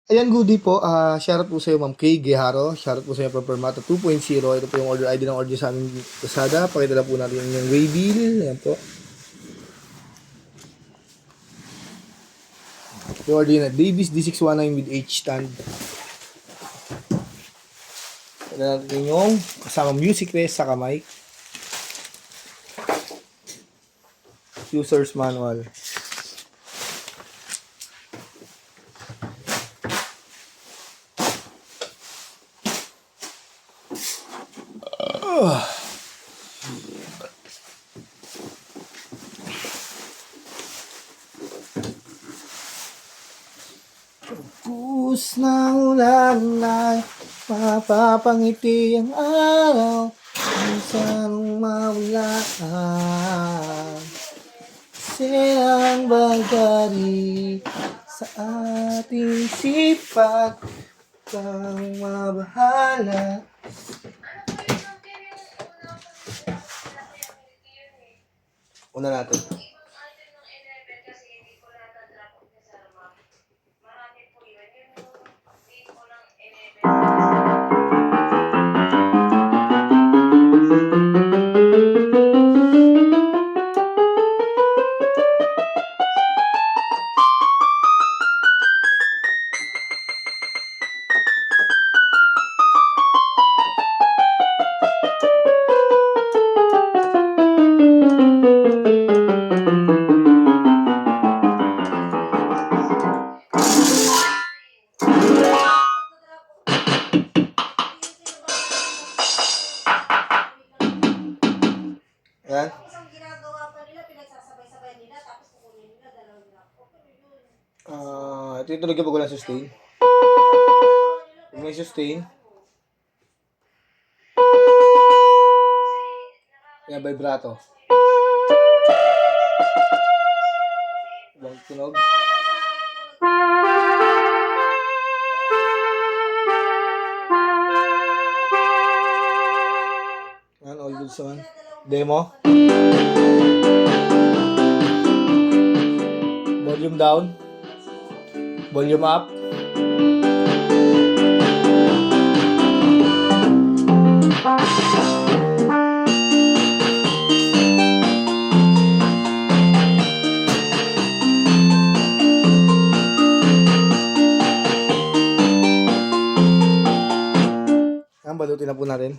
Ayan, goodie po. Shoutout po sa'yo, Ma'am Kay Guiharo. Shoutout po sa'yo from Permata 2.0. Ito po yung order ID ng order sa aming Lazada. Pakita lang po natin yung waybill. Ayan po. Yung order na Davis D619 with H stand. Pakita natin yung kasama music rest sa kamay. User's manual. Pus ng ulan ay mapapangiti ang araw. Minsan mawala silang bagari sa ating sipag kang mabahala. Una natin. Yan. Isang ginagawa pa nila, pinagsasabay-sabay nila, tapos kukunin nila, dalawang nila. Ito yung talaga pag walang sustain. Pag may sustain. Yan, vibrato. Ibang tunog. Yan, all good sa man. Demo. Volume down. Volume up. Yan, balutin na po natin.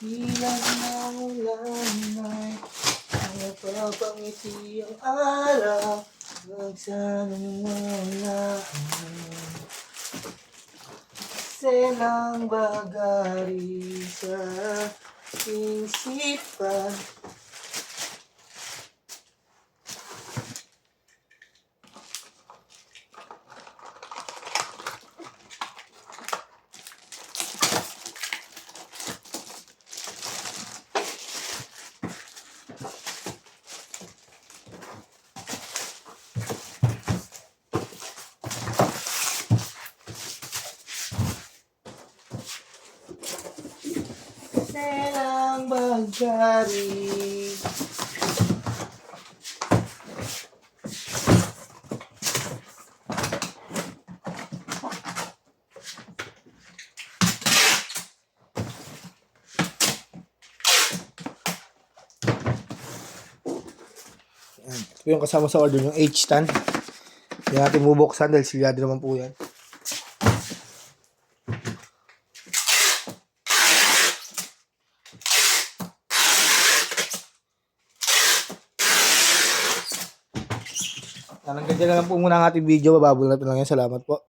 Ilan ng ulan ay napapangiti ang araw. Magsanang mawala silang bagari sa isipan. Silang bagari. Ito yung kasama sa order yung H-stand. Hindi natin bubuksan dahil silyado naman po yan. Hanggang dyan na lang po muna ang ating video. Bababulatan lang yan. Salamat po.